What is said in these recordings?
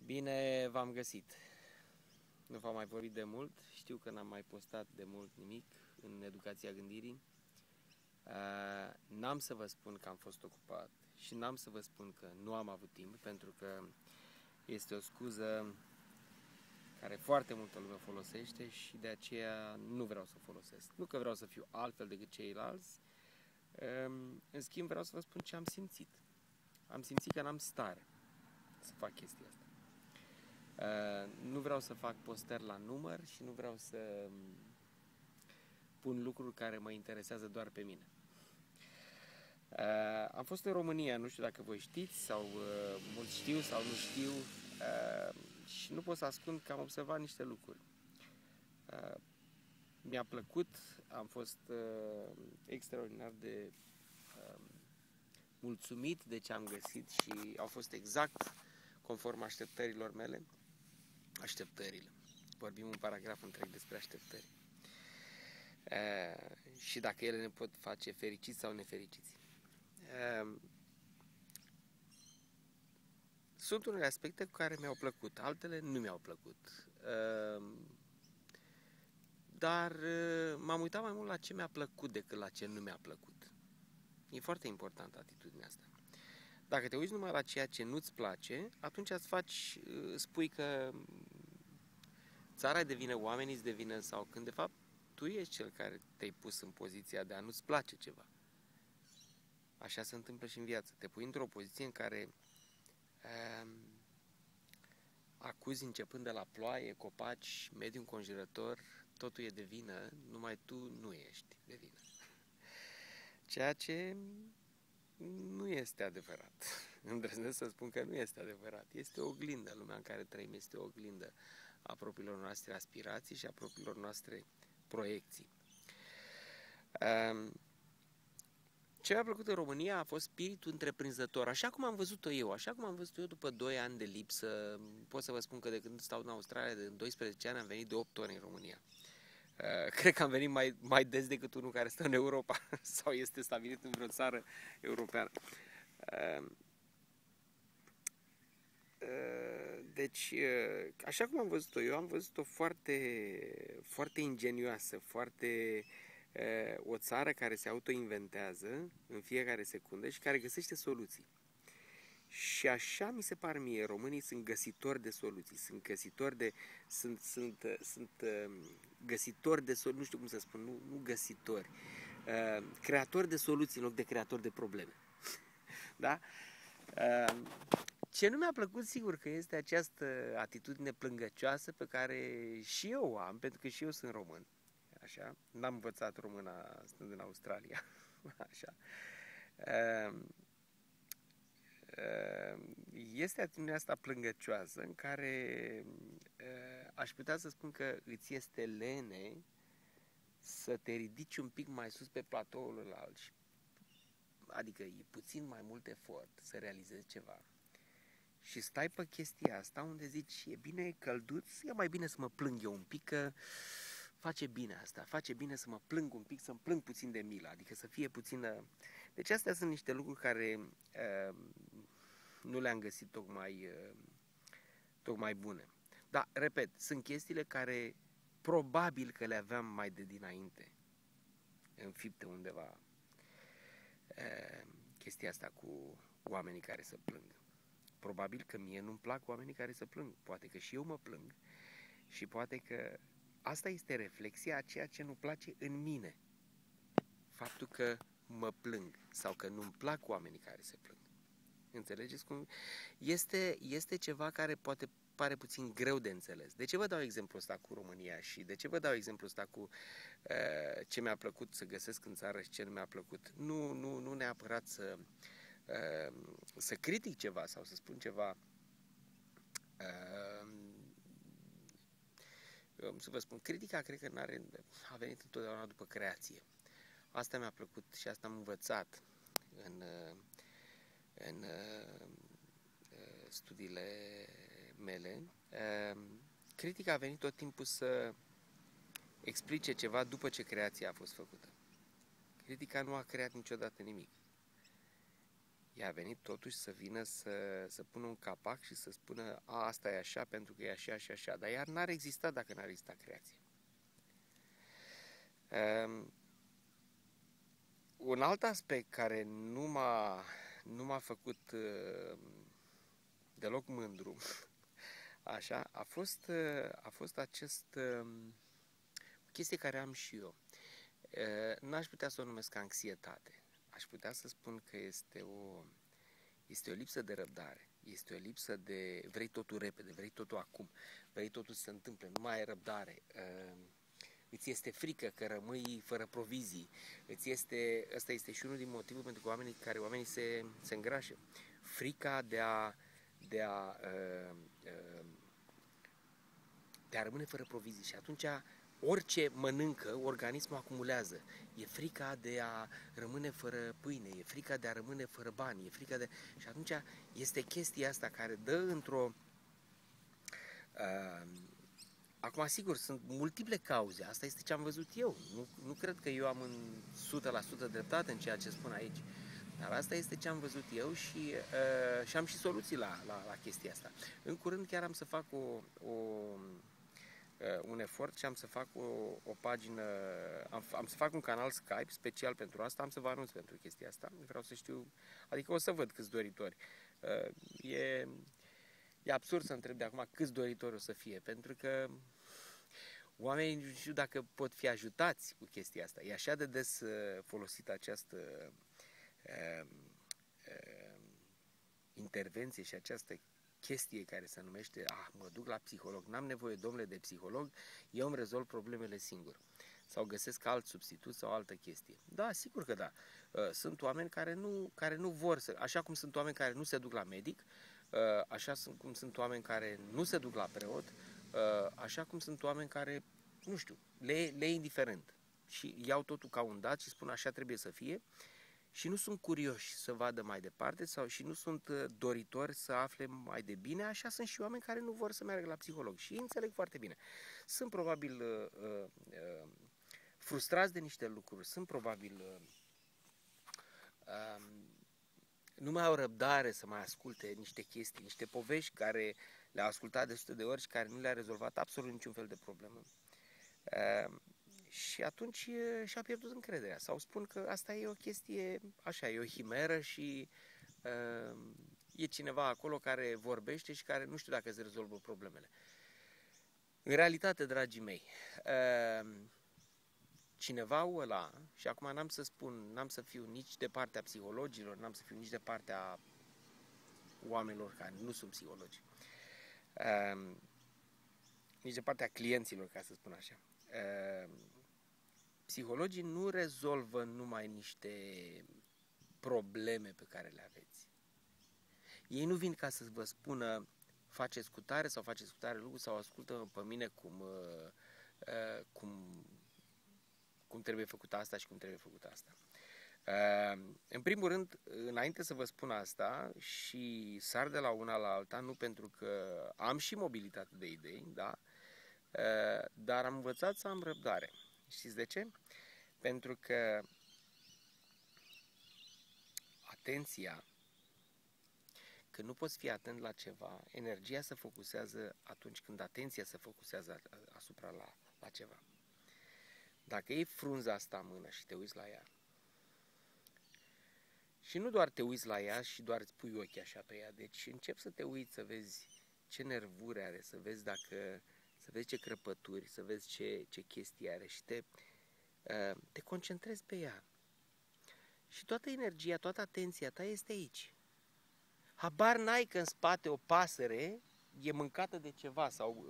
Bine v-am găsit. Nu v-am mai vorbit de mult, știu că n-am mai postat de mult nimic în educația gândirii. N-am să vă spun că am fost ocupat și n-am să vă spun că nu am avut timp, pentru că este o scuză care foarte multă lume folosește și de aceea nu vreau să o folosesc. Nu că vreau să fiu altfel decât ceilalți, în schimb vreau să vă spun ce am simțit. Am simțit că n-am stare să fac chestia asta. Nu vreau să fac postări la număr și nu vreau să pun lucruri care mă interesează doar pe mine. Am fost în România, nu știu dacă voi știți sau mulți știu sau nu știu, și nu pot să ascund că am observat niște lucruri. Mi-a plăcut, am fost extraordinar de mulțumit de ce am găsit și au fost exact conform așteptărilor mele. Așteptările. Vorbim un paragraf întreg despre așteptări. Și dacă ele ne pot face fericiți sau nefericiți. Sunt unele aspecte cu care mi-au plăcut, altele nu mi-au plăcut. Dar m-am uitat mai mult la ce mi-a plăcut decât la ce nu mi-a plăcut. E foarte importantă atitudinea asta. Dacă te uiți numai la ceea ce nu-ți place, atunci spui că țara devine, oamenii îți devină, sau când de fapt tu ești cel care te-ai pus în poziția de a nu-ți place ceva. Așa se întâmplă și în viață. Te pui într-o poziție în care acuzi începând de la ploaie, copaci, mediul înconjurător, totul e de vină, numai tu nu ești de vină. Ceea ce nu este adevărat. Îndrăznesc să spun că nu este adevărat. Este o oglindă. Lumea în care trăim este o oglindă a propriilor noastre aspirații și a propriilor noastre proiecții. Ce mi-a plăcut în România a fost spiritul întreprinzător, așa cum am văzut-o eu, așa cum am văzut-o eu după 2 ani de lipsă. Pot să vă spun că de când stau în Australia, de 12 ani, am venit de 8 ori în România. Cred că am venit mai des decât unul care stă în Europa sau este stabilit în vreo țară europeană. Deci, așa cum am văzut-o eu, am văzut-o foarte, foarte ingenioasă, foarte o țară care se autoinventează în fiecare secundă și care găsește soluții. Și așa mi se pare mie, românii sunt găsitori de soluții, sunt găsitori de găsitori de soluții, nu știu cum să spun, nu găsitori, creatori de soluții în loc de creatori de probleme. Da? Ce nu mi-a plăcut, sigur, că este această atitudine plângăcioasă pe care și eu o am, pentru că și eu sunt român. Așa, n-am învățat româna stând în Australia. Așa. Este atitudinea asta plângăcioasă în care aș putea să spun că îți este lene să te ridici un pic mai sus pe platoul ălalt, adică e puțin mai mult efort să realizezi ceva. Și stai pe chestia asta unde zici, e bine, e călduț, e mai bine să mă plâng eu un pic, că face bine asta, face bine să mă plâng un pic, să-mi plâng puțin de milă, adică să fie puțină... Deci astea sunt niște lucruri care nu le-am găsit tocmai bune. Dar, repet, sunt chestiile care probabil că le aveam mai de dinainte, înfipte undeva, chestia asta cu oamenii care se plâng. Probabil că mie nu-mi plac oamenii care se plâng. Poate că și eu mă plâng și poate că asta este reflexia a ceea ce nu place în mine. Faptul că mă plâng sau că nu-mi plac oamenii care se plâng. Înțelegeți cum? Este ceva care poate pare puțin greu de înțeles. De ce vă dau exemplul ăsta cu România și de ce vă dau exemplul ăsta cu ce mi-a plăcut să găsesc în țară și ce nu mi-a plăcut? Nu neapărat să critic ceva sau să spun ceva, să vă spun, critica cred că a venit întotdeauna după creație. Asta mi-a plăcut și asta am învățat în studiile mele. Critica a venit tot timpul să explice ceva după ce creația a fost făcută. Critica nu a creat niciodată nimic. ea a venit totuși să vină să pună un capac și să spună asta e așa pentru că e așa și așa, dar ea n-ar exista dacă n-ar exista creație. Un alt aspect care nu m-a făcut deloc mândru, așa, a fost o chestie care am și eu. N-aș putea să o numesc anxietate. Aș putea să spun că este o lipsă de răbdare. Este o lipsă de vrei totul repede, vrei totul acum, vrei totul să se întâmple, nu mai ai răbdare. Îți este frică că rămâi fără provizii. Ăsta este și unul din motivul pentru că oamenii se îngrașă. Frica de a rămâne fără provizii și atunci orice mănâncă, organismul acumulează. E frica de a rămâne fără pâine, e frica de a rămâne fără bani, e frica de... Și atunci este chestia asta care dă într-o... Acum, sigur, sunt multiple cauze, asta este ce am văzut eu. Nu cred că eu am în 100% dreptate în ceea ce spun aici. Dar asta este ce am văzut eu și am și soluții la chestia asta. În curând chiar am să fac un efort și am să fac o pagină, am să fac un canal Skype special pentru asta, am să vă anunț pentru chestia asta. Vreau să știu, adică o să văd câți doritori. E absurd să întreb de acum câți doritori o să fie, pentru că oamenii nu știu dacă pot fi ajutați cu chestia asta. E așa de des folosită această intervenție și această chestie care se numește mă duc la psiholog, n-am nevoie, domnule, de psiholog, eu îmi rezolv problemele singur. Sau găsesc alt substitut sau altă chestie. Da, sigur că da. Sunt oameni care nu vor să... Așa cum sunt oameni care nu se duc la medic, așa cum sunt oameni care nu se duc la preot, așa cum sunt oameni care, nu știu, le e indiferent. Și iau totul ca un dat și spun așa trebuie să fie și nu sunt curioși să vadă mai departe și nu sunt doritori să afle mai de bine, așa sunt și oameni care nu vor să meargă la psiholog și înțeleg foarte bine. Sunt probabil frustrați de niște lucruri, sunt probabil nu mai au răbdare să mai asculte niște chestii, niște povești care le-au ascultat de sute de ori și care nu le-a rezolvat absolut niciun fel de problemă. Și atunci și-a pierdut încrederea sau spun că asta e o chestie, așa, e o himeră și e cineva acolo care vorbește și care nu știu dacă se rezolvă problemele. În realitate, dragii mei, cineva ăla, și acum n-am să fiu nici de partea psihologilor, n-am să fiu nici de partea oamenilor care nu sunt psihologi, nici de partea clienților, ca să spun așa. Psihologii nu rezolvă numai niște probleme pe care le aveți. Ei nu vin ca să vă spună faceți cu tare sau faceți cu tare lucru sau ascultă pe mine cum trebuie făcut asta și cum trebuie făcut asta. În primul rând, înainte să vă spun asta și sar de la una la alta, nu pentru că am și mobilitate de idei, da? Dar am învățat să am răbdare. Știți de ce? Pentru că atenția, când nu poți fi atent la ceva, energia se focusează atunci când atenția se focusează asupra la ceva. Dacă iei frunza asta în mână și te uiți la ea, și nu doar te uiți la ea și doar îți pui ochii așa pe ea, deci începi să te uiți, să vezi ce nervuri are, să vezi ce crăpături, să vezi ce chestii are și te concentrezi pe ea. Și toată energia, toată atenția ta este aici. Habar n-ai că în spate o pasăre e mâncată de ceva sau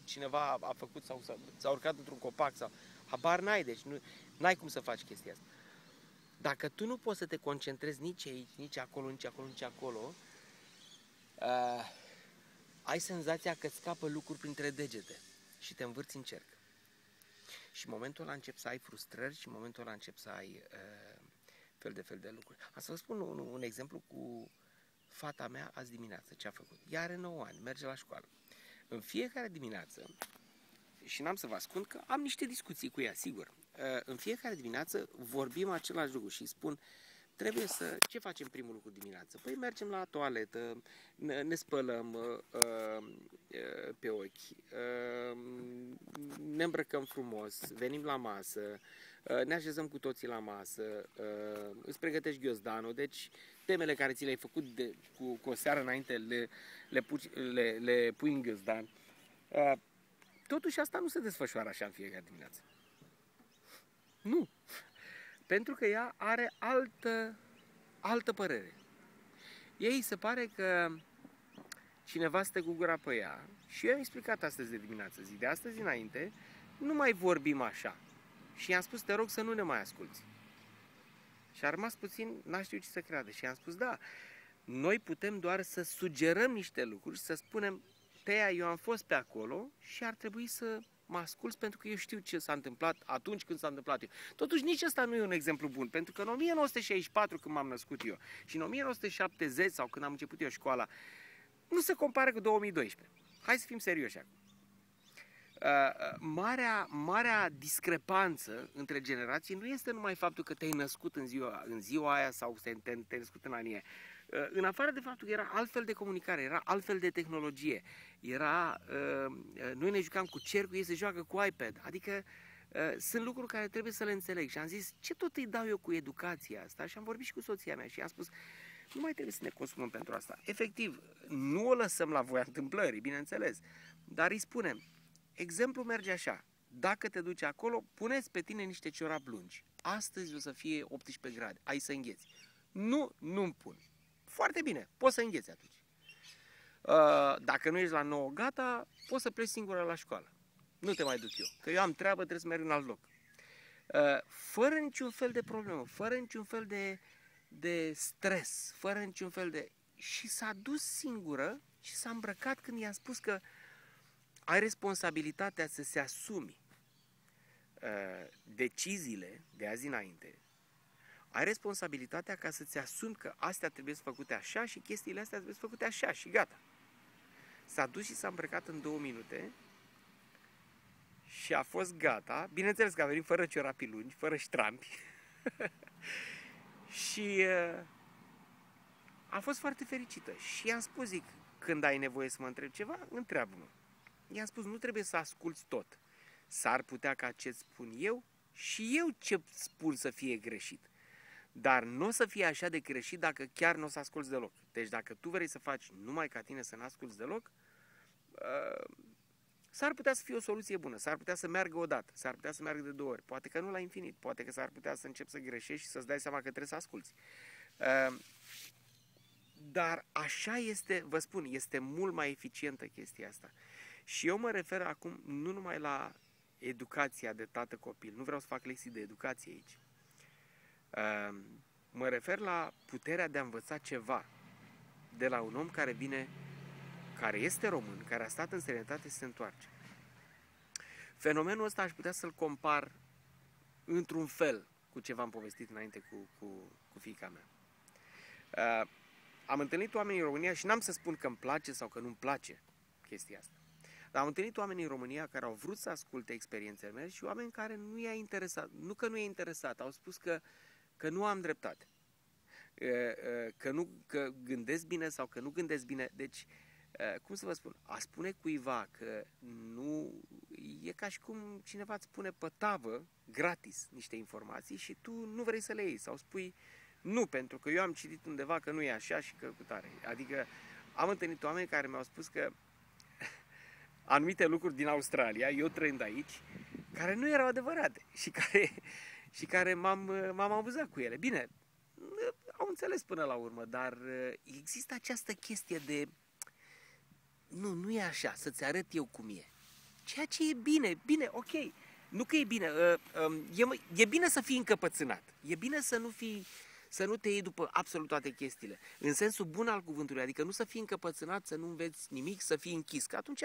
cineva a făcut sau s-a urcat într-un copac sau habar n-ai, deci n-ai cum să faci chestia asta. Dacă tu nu poți să te concentrezi nici aici, nici acolo, nici acolo, nici acolo, ai senzația că scapă lucruri printre degete și te învârți în cerc. Și în momentul ăla începi să ai frustrări și în momentul ăla începi să ai fel de lucruri. Am să vă spun un exemplu cu fata mea azi dimineață, ce a făcut. Ea are 9 ani, merge la școală. În fiecare dimineață, și n-am să vă ascund că am niște discuții cu ea, sigur. În fiecare dimineață vorbim același lucru și îi spun, Ce facem primul lucru dimineață? Păi mergem la toaletă, ne spălăm pe ochi, ne îmbrăcăm frumos, venim la masă, ne așezăm cu toții la masă, îți pregătești ghiozdanul, deci temele care ți le-ai făcut cu o seară înainte le pui în ghiozdan. Totuși asta nu se desfășoară așa în fiecare dimineață. Nu. Pentru că ea are altă părere. Ei se pare că cineva stă cu gura pe ea și eu am explicat astăzi de dimineață, zi de astăzi înainte, nu mai vorbim așa. Și i-am spus, te rog să nu ne mai asculți. Și a rămas puțin, n-a știut ce să creadă. Și i-am spus, da, noi putem doar să sugerăm niște lucruri, să spunem, Teia, eu am fost pe acolo și ar trebui să mă asculți pentru că eu știu ce s-a întâmplat atunci când s-a întâmplat eu. Totuși nici ăsta nu e un exemplu bun, pentru că în 1964 când m-am născut eu și în 1970 sau când am început eu școala, nu se compară cu 2012. Hai să fim serioși acum. Marea discrepanță între generații nu este numai faptul că te-ai născut în ziua aia sau te-ai născut în anii aia. În afară de faptul că era altfel de comunicare, era altfel de tehnologie, noi ne jucam cu cercul, ei se joacă cu iPad, adică sunt lucruri care trebuie să le înțeleg. Și am zis, ce tot îi dau eu cu educația asta? Și am vorbit și cu soția mea și i-am spus, nu mai trebuie să ne consumăm pentru asta. Efectiv, nu o lăsăm la voia întâmplării, bineînțeles, dar îi spunem, exemplul merge așa, dacă te duci acolo, puneți pe tine niște ciorapi lungi. Astăzi o să fie 18 grade, ai să îngheți. Nu-mi pun. Foarte bine, poți să îngheți atunci. Dacă nu ești la 9 gata, poți să pleci singură la școală. Nu te mai duc eu, că eu am treabă, trebuie să merg în alt loc. Fără niciun fel de problemă, fără niciun fel de stres, fără niciun fel de... Și s-a dus singură și s-a îmbrăcat când i-am spus că ai responsabilitatea să se asumi deciziile de azi înainte. Ai responsabilitatea ca să-ți asumi că astea trebuie să făcute așa și chestiile astea trebuie să făcute așa și gata. S-a dus și s-a îmbrăcat în 2 minute și a fost gata. Bineînțeles că a venit fără ciorapi lungi, fără ștrampi. Și a fost foarte fericită. Și i-am spus, zic, când ai nevoie să mă întrebi ceva, întreabă-mă. I-am spus, nu trebuie să asculți tot. S-ar putea ca ce-ți spun eu și eu ce spun să fie greșit. Dar nu o să fie așa de greșit dacă chiar nu o să asculți deloc. Deci dacă tu vrei să faci numai ca tine să nu asculți deloc, s-ar putea să fie o soluție bună, s-ar putea să meargă o dată, s-ar putea să meargă de 2 ori, poate că nu la infinit, poate că s-ar putea să începi să greșești și să-ți dai seama că trebuie să asculți. Dar așa este, vă spun, este mult mai eficientă chestia asta. Și eu mă refer acum nu numai la educația de tată-copil, nu vreau să fac lecții de educație aici. Mă refer la puterea de a învăța ceva de la un om care vine, care este român, care a stat în străinătate și se întoarce. Fenomenul ăsta aș putea să-l compar într-un fel cu ce v-am povestit înainte cu fiica mea. Am întâlnit oameni în România și n-am să spun că îmi place sau că nu-mi place chestia asta. Dar am întâlnit oameni în România care au vrut să asculte experiențele mele și oameni care nu i-a interesat. Nu că nu i-a interesat, au spus că nu am dreptate. Că gândesc bine sau că nu gândesc bine. Deci, cum să vă spun, a spune cuiva că nu... E ca și cum cineva îți pune pe tavă, gratis, niște informații și tu nu vrei să le iei. Sau spui, nu, pentru că eu am citit undeva că nu e așa și că cu tare. Adică am întâlnit oameni care mi-au spus că anumite lucruri din Australia, eu trăind aici, care nu erau adevărate și care m-am amuzat cu ele. Bine, au înțeles până la urmă, dar există această chestie de nu e așa, să-ți arăt eu cum e. Ceea ce e bine, ok. Nu că e bine, e bine să fii încăpățânat, e bine să nu te iei după absolut toate chestiile, în sensul bun al cuvântului, adică nu să fii încăpățânat, să nu înveți nimic, să fii închis, că atunci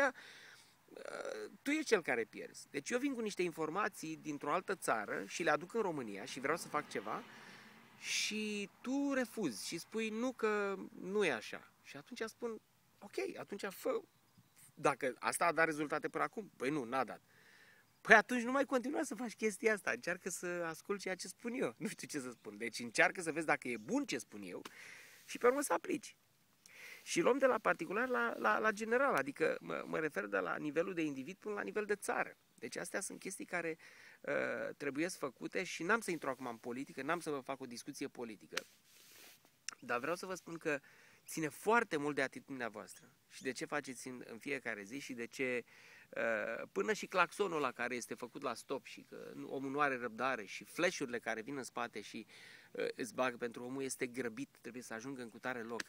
tu ești cel care pierzi. Deci eu vin cu niște informații dintr-o altă țară și le aduc în România și vreau să fac ceva și tu refuzi și spui nu că nu e așa. Și atunci spun, ok, atunci fă. Dacă asta a dat rezultate până acum, păi nu, n-a dat. Păi atunci nu mai continua să faci chestia asta, încearcă să asculti ceea ce spun eu. Nu știu ce să spun. Deci încearcă să vezi dacă e bun ce spun eu și pe urmă să aplici. Și luăm de la particular la general, adică mă refer de la nivelul de individ până la nivel de țară. Deci astea sunt chestii care trebuie făcute și n-am să intru acum în politică, n-am să vă fac o discuție politică. Dar vreau să vă spun că ține foarte mult de atitudinea voastră și de ce faceți în fiecare zi și de ce până și claxonul ăla care este făcut la stop și că omul nu are răbdare și flash-urile care vin în spate și îți bagă pentru omul este grăbit, trebuie să ajungă în cutare loc.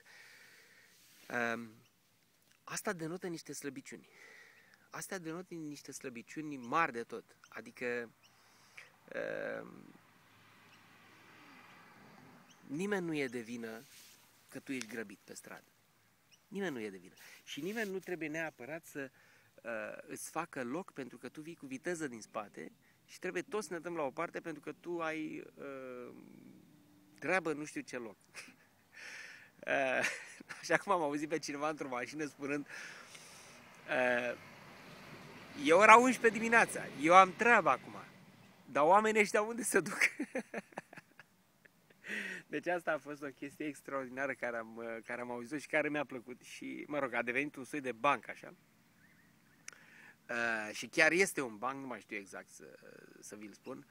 Asta denotă niște slăbiciuni. Astea denotă niște slăbiciuni mari de tot. Adică nimeni nu e de vină că tu ești grăbit pe stradă. Nimeni nu e de vină. Și nimeni nu trebuie neapărat să îți facă loc pentru că tu vii cu viteză din spate și trebuie toți să ne dăm la o parte pentru că tu ai treabă nu știu ce loc. Așa cum am auzit pe cineva într-o mașină spunând e ora 11 dimineața, eu am treabă acum, dar oamenii ăștia unde se duc? Deci asta a fost o chestie extraordinară care am auzit și care mi-a plăcut și, mă rog, a devenit un soi de banc, așa. Și chiar este un banc, nu mai știu exact să vi-l spun.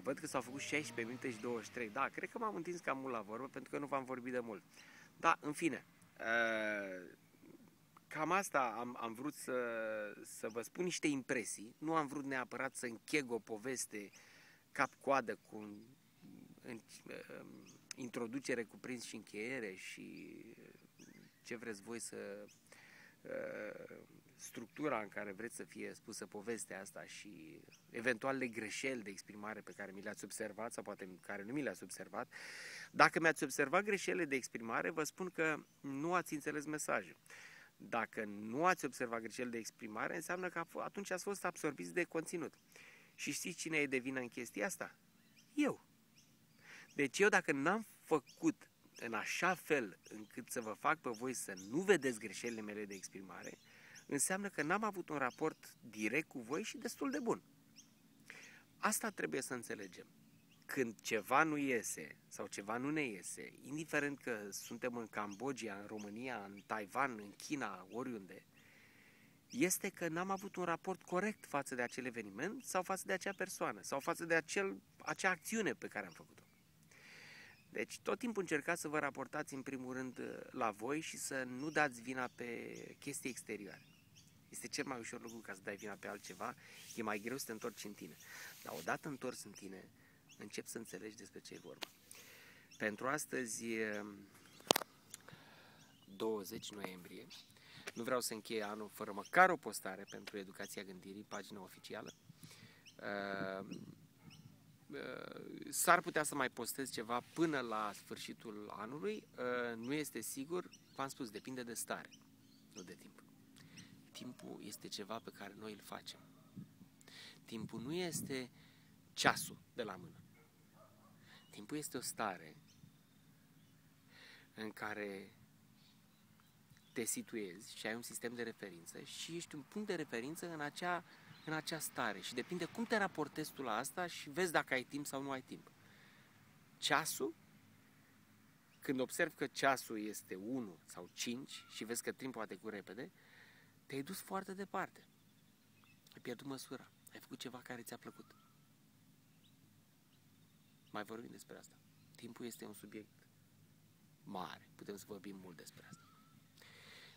Văd că s-au făcut 16 minute și 23. Da, cred că m-am întins cam mult la vorbă pentru că nu v-am vorbit de mult. Da, în fine, cam asta am vrut să vă spun niște impresii. Nu am vrut neapărat să încheg o poveste cap-coadă cu introducere, cuprins și încheiere și ce vreți voi să... structura în care vreți să fie spusă povestea asta și eventuale greșeli de exprimare pe care mi le-ați observat sau poate care nu mi le-ați observat. Dacă mi-ați observat greșelile de exprimare, vă spun că nu ați înțeles mesajul. Dacă nu ați observat greșeli de exprimare, înseamnă că atunci ați fost absorbiți de conținut. Și știți cine e de vină în chestia asta? Eu. Deci eu dacă n-am făcut în așa fel încât să vă fac pe voi să nu vedeți greșelile mele de exprimare, înseamnă că n-am avut un raport direct cu voi și destul de bun. Asta trebuie să înțelegem. Când ceva nu iese sau ceva nu ne iese, indiferent că suntem în Cambodgia, în România, în Taiwan, în China, oriunde, este că n-am avut un raport corect față de acel eveniment sau față de acea persoană sau față de acea acțiune pe care am făcut-o. Deci tot timpul încercați să vă raportați în primul rând la voi și să nu dați vina pe chestii exterioare. Este cel mai ușor lucru ca să dai vina pe altceva, e mai greu să te întorci în tine. Dar odată întors în tine, începi să înțelegi despre ce e vorba. Pentru astăzi, 20 noiembrie, nu vreau să încheie anul fără măcar o postare pentru Educația Gândirii, pagina oficială. S-ar putea să mai postez ceva până la sfârșitul anului, nu este sigur, v-am spus, depinde de stare, nu de timp. Timpul este ceva pe care noi îl facem. Timpul nu este ceasul de la mână. Timpul este o stare în care te situezi și ai un sistem de referință și ești un punct de referință în acea stare și depinde cum te raportezi tu la asta și vezi dacă ai timp sau nu ai timp. Ceasul, când observi că ceasul este 1 sau 5 și vezi că timpul poate cu repede, te-ai dus foarte departe. Ai pierdut măsura. Ai făcut ceva care ți-a plăcut. Mai vorbim despre asta. Timpul este un subiect mare. Putem să vorbim mult despre asta.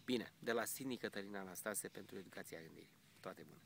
Bine, de la Sydney Cătălina Anastase pentru Educația Gândirii. Toate bune!